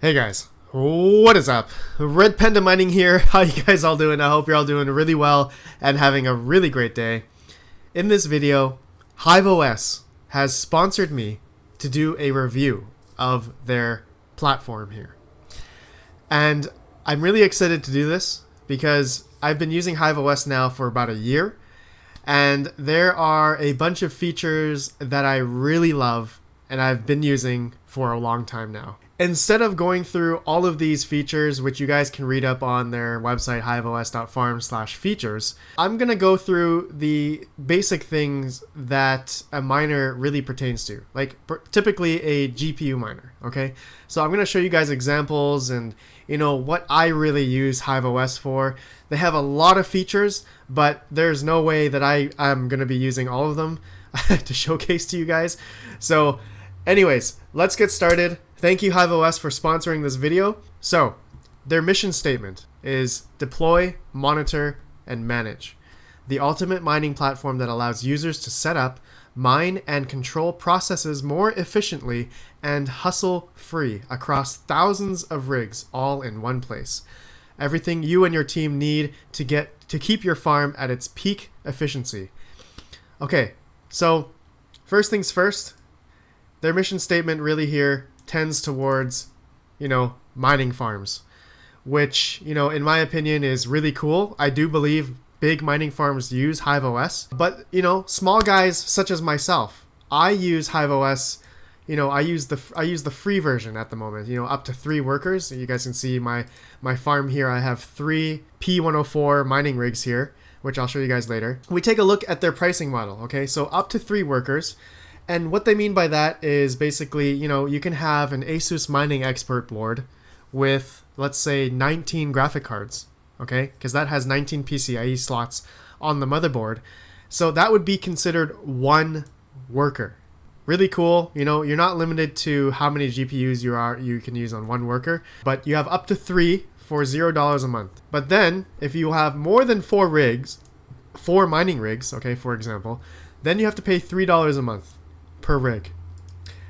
Hey guys, what is up? RedPandaMining here. How you guys all doing? I hope you're all doing really well and having a really great day. In this video, HiveOS has sponsored me to do a review of their platform here. And I'm really excited to do this because I've been using HiveOS now for about a year, and there are a bunch of features that I really love and I've been using for a long time now. Instead of going through all of these features, which you guys can read up on their website, hiveos.farm/features, I'm going to go through the basic things that a miner really pertains to, like typically a GPU miner, okay? So I'm going to show you guys examples and, what I really use HiveOS for. They have a lot of features, but there's no way that I'm going to be using all of them to showcase to you guys. So anyways, let's get started. Thank you, HiveOS, for sponsoring this video. So, their mission statement is deploy, monitor, and manage. The ultimate mining platform that allows users to set up, mine, and control processes more efficiently and hustle-free across thousands of rigs all in one place. Everything you and your team need to keep your farm at its peak efficiency. Okay, so first things first, their mission statement really here tends towards, mining farms, which, in my opinion is really cool. I do believe big mining farms use HiveOS, but, small guys such as myself, I use HiveOS, I use the free version at the moment, up to 3 workers. You guys can see my farm here. I have 3 P104 mining rigs here, which I'll show you guys later. We take a look at their pricing model, okay? So up to 3 workers. And what they mean by that is basically, you can have an Asus Mining Expert board with, let's say, 19 graphic cards, okay? Because that has 19 PCIe slots on the motherboard. So that would be considered 1 worker. Really cool. You're not limited to how many GPUs you can use on 1 worker, but you have up to 3 for $0 a month. But then, if you have more than 4 mining rigs, okay, for example, then you have to pay $3 a month per rig.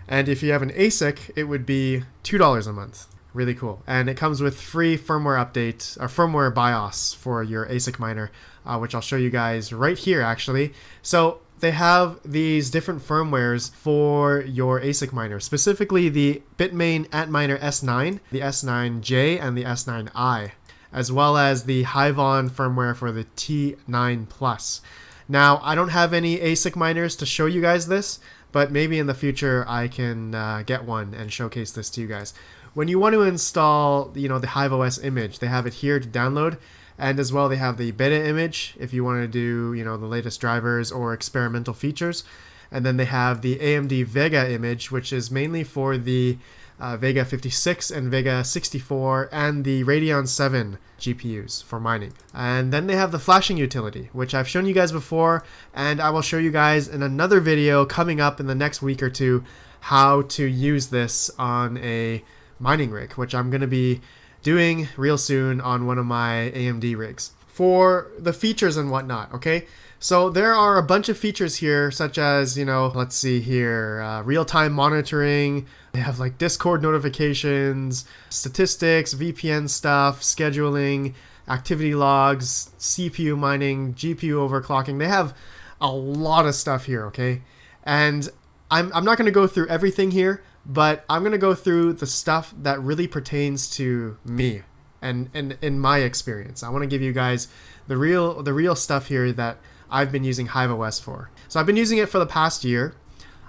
And if you have an ASIC, it would be $2 a month. Really cool. And it comes with free firmware update or firmware BIOS for your ASIC miner, which I'll show you guys right here actually. So they have these different firmwares for your ASIC miner, specifically the Bitmain Antminer S9, the S9J, and the S9i, as well as the Hivon firmware for the T9 Plus. Now, I don't have any ASIC miners to show you guys this, but maybe in the future I can get one and showcase this to you guys. When you want to install, the HiveOS image, they have it here to download, and as well they have the beta image if you want to do, the latest drivers or experimental features. And then they have the AMD Vega image, which is mainly for the Vega 56 and Vega 64 and the Radeon 7 GPUs for mining. And then they have the flashing utility, which I've shown you guys before, and I will show you guys in another video coming up in the next week or two how to use this on a mining rig, which I'm going to be doing real soon on one of my AMD rigs. For the features and whatnot, okay? So there are a bunch of features here, such as, let's see here, real-time monitoring. They have like Discord notifications, statistics, VPN stuff, scheduling, activity logs, CPU mining, GPU overclocking. They have a lot of stuff here, okay? And I'm not going to go through everything here, but I'm going to go through the stuff that really pertains to me and in my experience. I want to give you guys the real stuff here that I've been using HiveOS for. So I've been using it for the past year.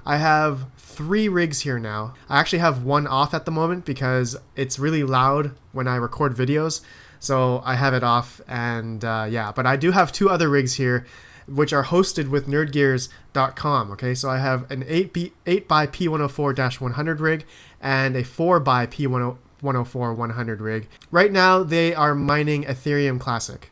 I have 3 rigs here now. I actually have 1 off at the moment because it's really loud when I record videos. So I have it off, and yeah, but I do have 2 other rigs here which are hosted with nerdgears.com. Okay, so I have an 8 by P104-100 rig and a 4 by P104-100 rig. Right now they are mining Ethereum Classic.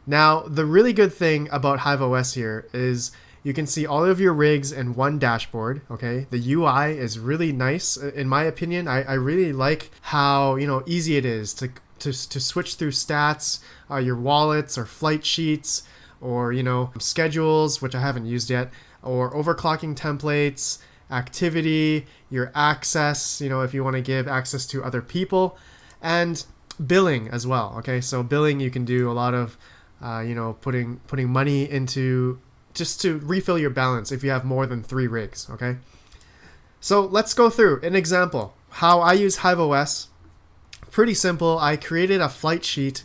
Now, the really good thing about HiveOS here is you can see all of your rigs in one dashboard, okay? The UI is really nice, in my opinion. I really like how, easy it is to switch through stats, your wallets or flight sheets, or, schedules, which I haven't used yet, or overclocking templates, activity, your access, if you want to give access to other people, and billing as well. Okay, so billing, you can do a lot of putting money into just to refill your balance if you have more than 3 rigs. Okay, so let's go through an example how I use HiveOS. Pretty simple. I created a flight sheet,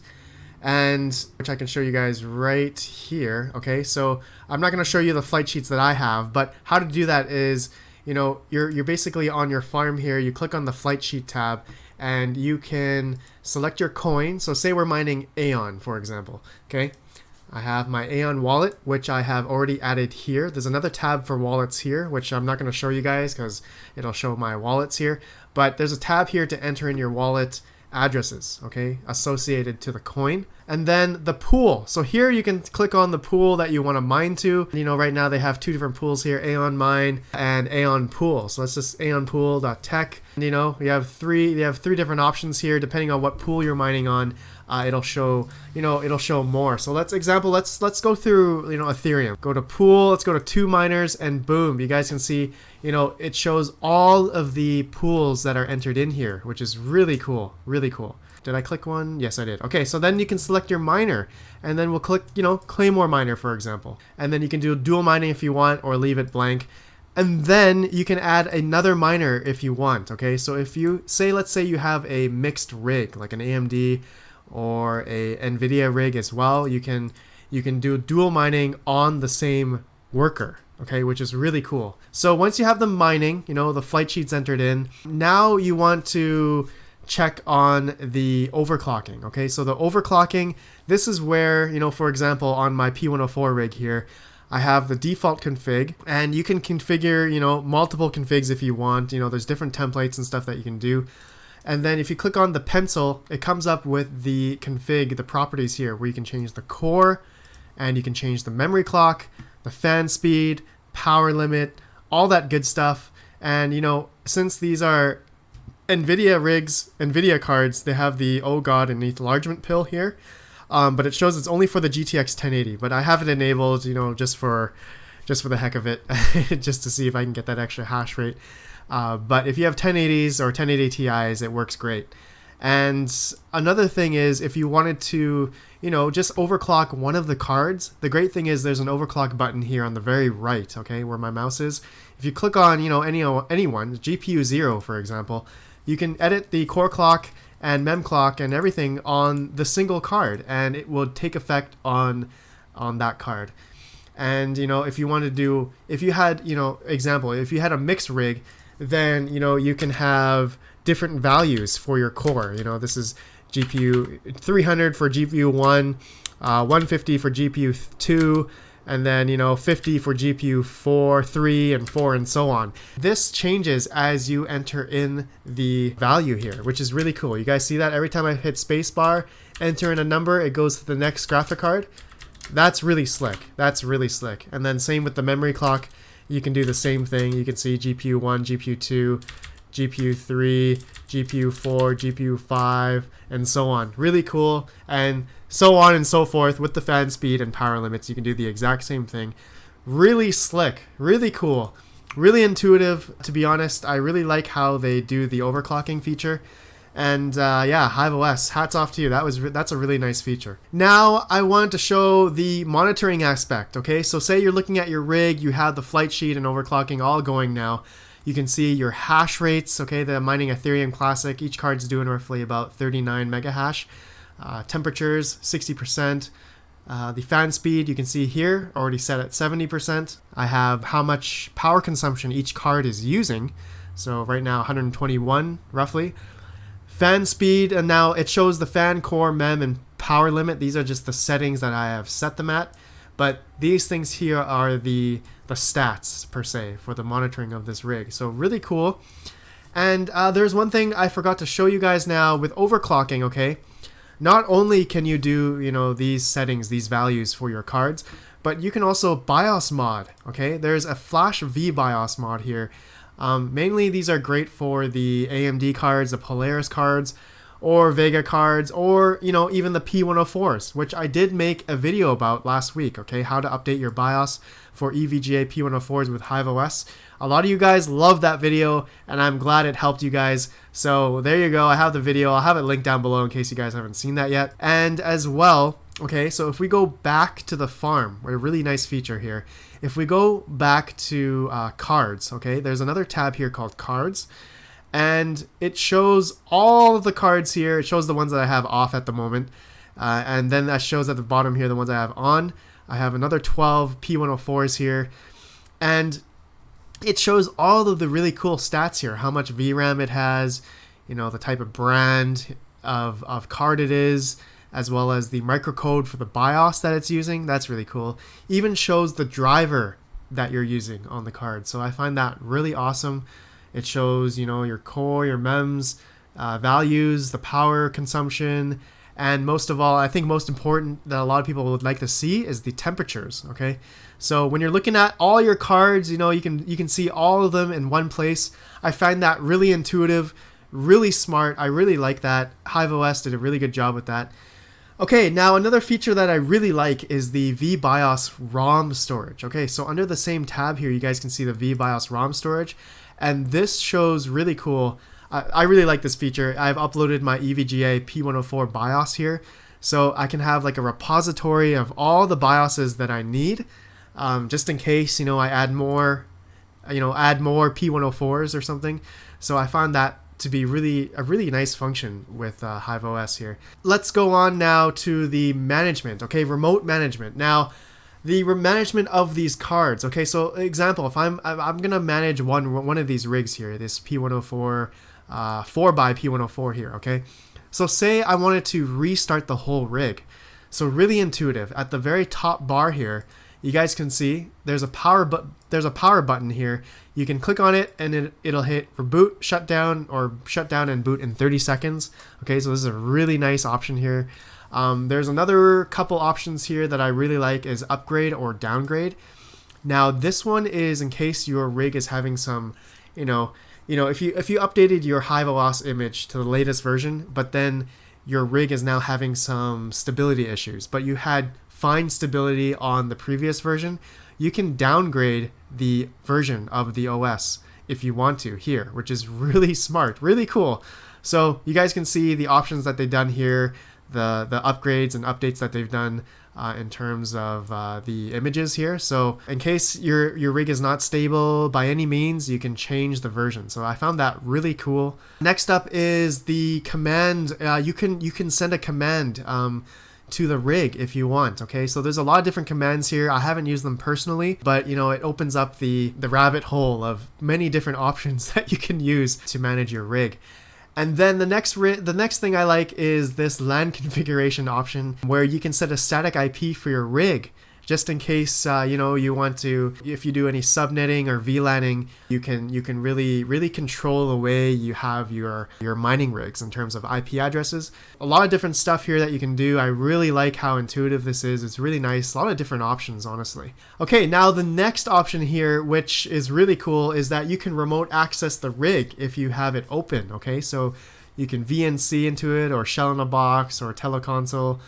and which I can show you guys right here. Okay, so I'm not going to show you the flight sheets that I have, but how to do that is, you're basically on your farm here. You click on the flight sheet tab, and you can select your coin. So say we're mining Aeon, for example. Okay, I have my Aeon wallet, which I have already added here. There's another tab for wallets here, which I'm not going to show you guys because it'll show my wallets here. But there's a tab here to enter in your wallet addresses, okay, associated to the coin. And then the pool. So here you can click on the pool that you want to mine to. Right now they have 2 different pools here, Aeon Mine and Aeon Pool. So let's just aeonpool.tech. We have 3 different options here depending on what pool you're mining on. It'll show, it'll show more. So let's go through, Ethereum. Go to pool, let's go to 2 miners, and boom, you guys can see, it shows all of the pools that are entered in here, which is really cool, really cool. Did I click one? Yes, I did. Okay, so then you can select your miner, and then we'll click, Claymore Miner, for example. And then you can do dual mining if you want, or leave it blank. And then you can add another miner if you want, okay? So if you, let's say you have a mixed rig, like an AMD or a NVIDIA rig as well, you can do dual mining on the same worker, okay, which is really cool. So once you have the mining, the flight sheets entered in, now you want to check on the overclocking, okay? So the overclocking, this is where, for example, on my P104 rig here, I have the default config, and you can configure, multiple configs if you want. There's different templates and stuff that you can do. And then if you click on the pencil, it comes up with the config, the properties here, where you can change the core, and you can change the memory clock, the fan speed, power limit, all that good stuff. And since these are NVIDIA rigs, NVIDIA cards, they have the oh god enlargement pill here, but it shows it's only for the GTX 1080. But I have it enabled, just for the heck of it, just to see if I can get that extra hash rate. But if you have 1080s or 1080 Ti's, it works great. And another thing is, if you wanted to, just overclock one of the cards, the great thing is there's an overclock button here on the very right, okay, where my mouse is. If you click on, anyone, GPU 0, for example, you can edit the core clock and mem clock and everything on the single card, and it will take effect on that card. And, if you want to do, if you had, example, if you had a mixed rig, then, you can have different values for your core. This is GPU 300 for GPU 1, 150 for GPU 2, and then, 50 for GPU 4, 3, and 4, and so on. This changes as you enter in the value here, which is really cool. You guys see that? Every time I hit spacebar, enter in a number, it goes to the next graphic card. That's really slick. That's really slick. And then same with the memory clock. You can do the same thing. You can see GPU 1, GPU 2, GPU 3, GPU 4, GPU 5, and so on. Really cool. And so on and so forth with the fan speed and power limits. You can do the exact same thing. Really slick. Really cool. Really intuitive. To be honest, I really like how they do the overclocking feature. And yeah, HiveOS, hats off to you. That's a really nice feature. Now I wanted to show the monitoring aspect. Okay, so say you're looking at your rig, you have the flight sheet and overclocking all going now. You can see your hash rates. Okay, the mining Ethereum Classic, each card's doing roughly about 39 mega hash. Temperatures 60%. The fan speed you can see here already set at 70%. I have how much power consumption each card is using. So right now 121 roughly. Fan speed, and now it shows the fan, core, mem, and power limit. These are just the settings that I have set them at. But these things here are the stats, per se, for the monitoring of this rig. So really cool. And there's one thing I forgot to show you guys now with overclocking, okay? Not only can you do, these settings, these values for your cards, but you can also BIOS mod, okay? There's a Flash V BIOS mod here. Mainly these are great for the AMD cards, the Polaris cards, or Vega cards, or even the P104s, which I did make a video about last week. Okay, how to update your BIOS for EVGA P104s with HiveOS. A lot of you guys love that video, and I'm glad it helped you guys. So there you go. I have the video. I'll have it linked down below in case you guys haven't seen that yet. And as well, okay, so if we go back to the farm, a really nice feature here. If we go back to cards, okay, there's another tab here called cards, and it shows all of the cards here. It shows the ones that I have off at the moment, and then that shows at the bottom here the ones I have on. I have another 12 P104s here, and it shows all of the really cool stats here, how much VRAM it has, the type of brand of card it is, as well as the microcode for the BIOS that it's using. That's really cool. Even shows the driver that you're using on the card. So I find that really awesome. It shows, your core, your MEMS values, the power consumption, and most of all, I think most important that a lot of people would like to see is the temperatures. Okay, so when you're looking at all your cards, you can see all of them in one place. I find that really intuitive, really smart. I really like that. HiveOS did a really good job with that. Okay, now another feature that I really like is the Bios Rom Storage. Okay, so under the same tab here, you guys can see the Bios Rom Storage, and this shows really cool. I really like this feature. I've uploaded my EVGA P104 BIOS here, so I can have like a repository of all the BIOSes that I need, just in case I add more, P104s or something. So I found that to be a really nice function with HiveOS here. Let's go on now to the management. Okay, remote management. Now, the management of these cards. Okay, so example, if I'm gonna manage one of these rigs here, this P104, 4x P104 here. Okay, so say I wanted to restart the whole rig. So really intuitive. At the very top bar here, you guys can see there's a power button here. You can click on it and it'll hit reboot, shutdown, or shut down and boot in 30 seconds. Okay, so this is a really nice option here. There's another couple options here that I really like is upgrade or downgrade. Now this one is in case your rig is having some, if you updated your HiveOS image to the latest version, but then your rig is now having some stability issues, but you had fine stability on the previous version, you can downgrade the version of the OS if you want to here, which is really smart, really cool. So you guys can see the options that they've done here, the upgrades and updates that they've done in terms of the images here. So in case your rig is not stable by any means, you can change the version. So I found that really cool. Next up is the command. You can send a command to the rig if you want. Okay, so there's a lot of different commands here. I haven't used them personally, but it opens up the rabbit hole of many different options that you can use to manage your rig. And then the next thing I like is this Lan Configuration option, where you can set a static IP for your rig, just in case you want to, if you do any subnetting or VLANing, you can really control the way you have your mining rigs in terms of IP addresses. A lot of different stuff here that you can do. I really like how intuitive this is. It's really nice. A lot of different options, honestly. Okay, now the next option here, which is really cool, is that you can remote access the rig if you have it open. Okay, so you can VNC into it, or shell in a box, or teleconsole,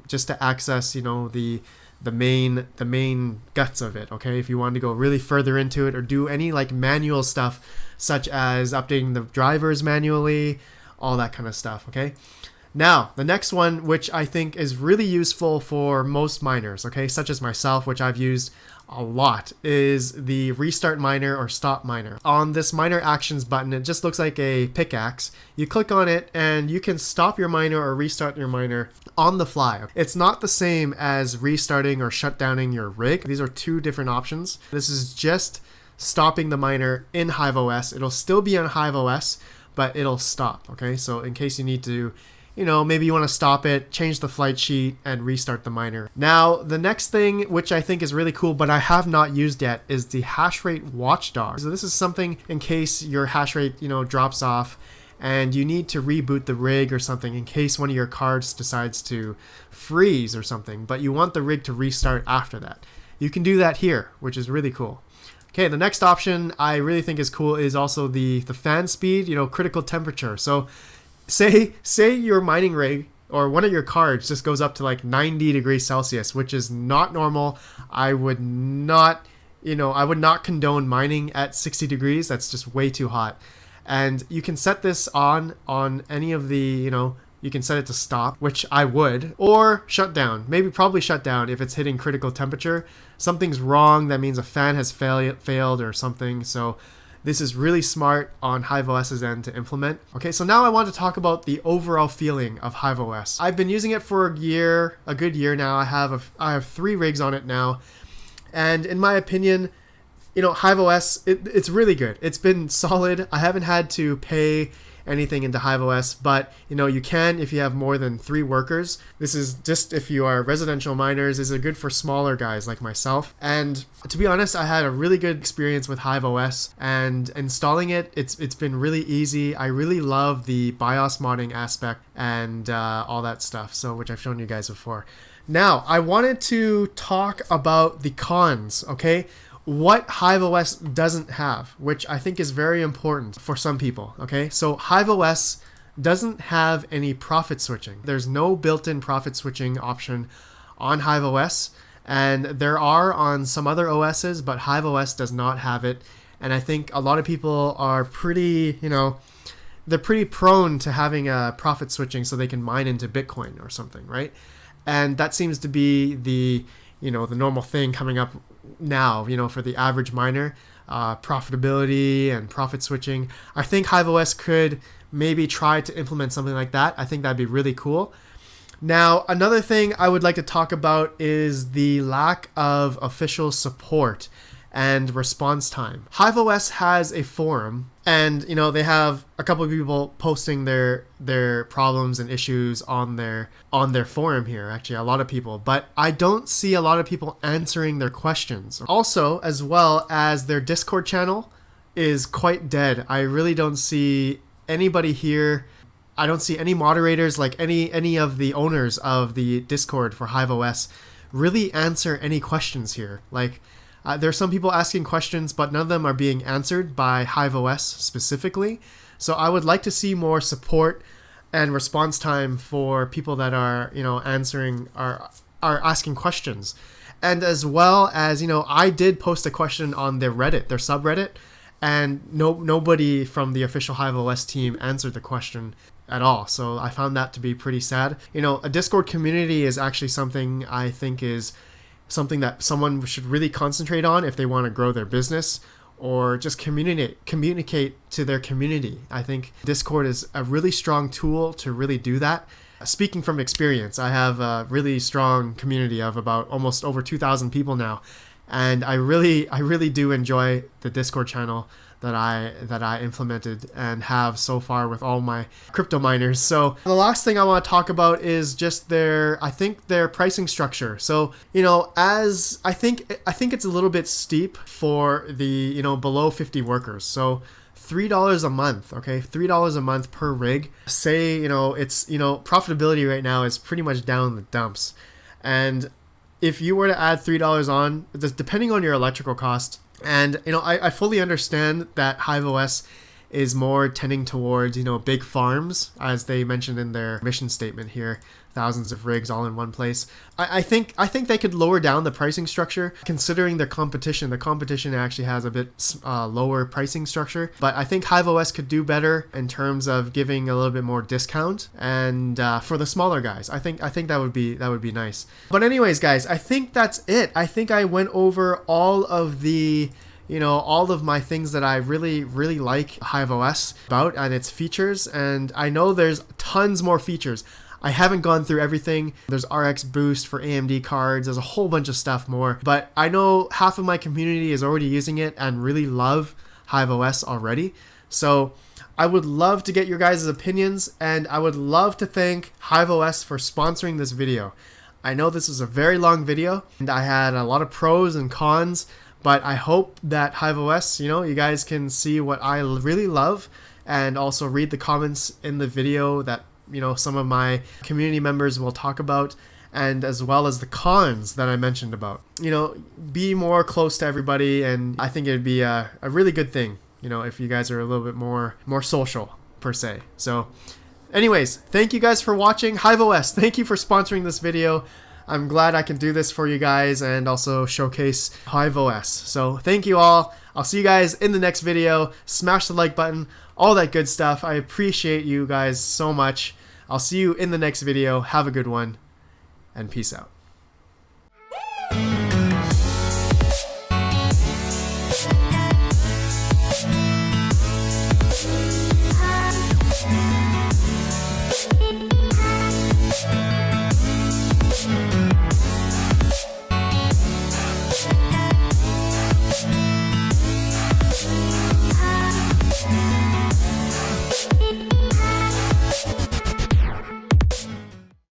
just to access the main guts of it. Okay, if you want to go really further into it or do any like manual stuff, such as updating the drivers manually, all that kind of stuff. Okay, now the next one, which I think is really useful for most miners, okay, such as myself, which I've used a lot, is the restart miner or stop miner. On this miner actions button, it just looks like a pickaxe. You click on it and you can stop your miner or restart your miner on the fly. It's not the same as restarting or shutdowning your rig. These are two different options. This is just stopping the miner in HiveOS. It'll still be on HiveOS, but it'll stop. Okay, so in case you need to, maybe you want to stop it, change the flight sheet, and restart the miner. Now, the next thing, which I think is really cool, but I have not used yet, is the hash rate watchdog. So this is something in case your hash rate, drops off and you need to reboot the rig or something in case one of your cards decides to freeze or something, but you want the rig to restart after that. You can do that here, which is really cool. Okay, the next option I really think is cool is also the fan speed, critical temperature. So say your mining rig or one of your cards just goes up to like 90 degrees Celsius, which is not normal. I would not condone mining at 60 degrees. That's just way too hot. And you can set this on any of the, you can set it to stop, which I would, or shut down. Probably shut down if it's hitting critical temperature. Something's wrong. That means a fan has failed or something. So this is really smart on HiveOS's end to implement. Okay, so now I want to talk about the overall feeling of HiveOS. I've been using it for a good year now. I have 3 rigs on it now. And in my opinion, HiveOS, it's really good. It's been solid. I haven't had to pay anything into HiveOS, but you can if you have more than 3 workers. This is just if you are residential miners. This is good for smaller guys like myself. And to be honest, I had a really good experience with HiveOS, and installing it, it's been really easy. I really love the BIOS modding aspect and all that stuff, so which I've shown you guys before. Now, I wanted to talk about the cons, okay? What HiveOS doesn't have, which I think is very important for some people, okay? So HiveOS doesn't have any profit switching. There's no built-in profit switching option on HiveOS, and there are on some other OSs, but HiveOS does not have it. And I think a lot of people are pretty, they're pretty prone to having a profit switching so they can mine into Bitcoin or something, right? And that seems to be the normal thing coming up now, for the average miner, profitability and profit switching. I think HiveOS could maybe try to implement something like that. I think that'd be really cool. Now, another thing I would like to talk about is the lack of official support and response time. HiveOS has a forum, and they have a couple of people posting their problems and issues on their forum here. Actually, a lot of people, but I don't see a lot of people answering their questions. Also, as well as their Discord channel is quite dead. I really don't see anybody here. I don't see any moderators, like any of the owners of the Discord for HiveOS really answer any questions here. Like, there are some people asking questions, but none of them are being answered by HiveOS specifically. So I would like to see more support and response time for people that are, are asking questions. And as well as, I did post a question on their Reddit, their subreddit, and nobody from the official HiveOS team answered the question at all. So I found that to be pretty sad. A Discord community is actually something I think is something that someone should really concentrate on if they want to grow their business or just communicate to their community. I think Discord is a really strong tool to really do that. Speaking from experience, I have a really strong community of about almost over 2,000 people now, and I really do enjoy the Discord channel that I implemented and have so far with all my crypto miners. So the last thing I want to talk about is just their pricing structure. So, as I think it's a little bit steep for the, below 50 workers. So $3 a month, okay? $3 a month per rig. Say, it's, profitability right now is pretty much down in the dumps. And if you were to add $3 on, depending on your electrical cost, and I fully understand that HiveOS is more tending towards big farms, as they mentioned in their mission statement here, thousands of rigs all in one place. I think they could lower down the pricing structure considering their competition. The competition actually has a bit lower pricing structure, but I think HiveOS could do better in terms of giving a little bit more discount, and for the smaller guys, I think that would be nice. But anyways, guys, I think that's it. I think I went over all of the all of my things that I really like HiveOS about and its features, and I know there's tons more features. I haven't gone through everything. There's RX Boost for AMD cards. There's a whole bunch of stuff more, but I know half of my community is already using it and really love HiveOS already. So I would love to get your guys' opinions, and I would love to thank HiveOS for sponsoring this video. I know this was a very long video, and I had a lot of pros and cons, but I hope that HiveOS, you guys can see what I really love, and also read the comments in the video that some of my community members will talk about, and as well as the cons that I mentioned about. Be more close to everybody, and I think it'd be a really good thing, if you guys are a little bit more social per se. So anyways, thank you guys for watching. HiveOS, thank you for sponsoring this video. I'm glad I can do this for you guys and also showcase HiveOS. So thank you all. I'll see you guys in the next video. Smash the like button, all that good stuff. I appreciate you guys so much. I'll see you in the next video. Have a good one, and peace out.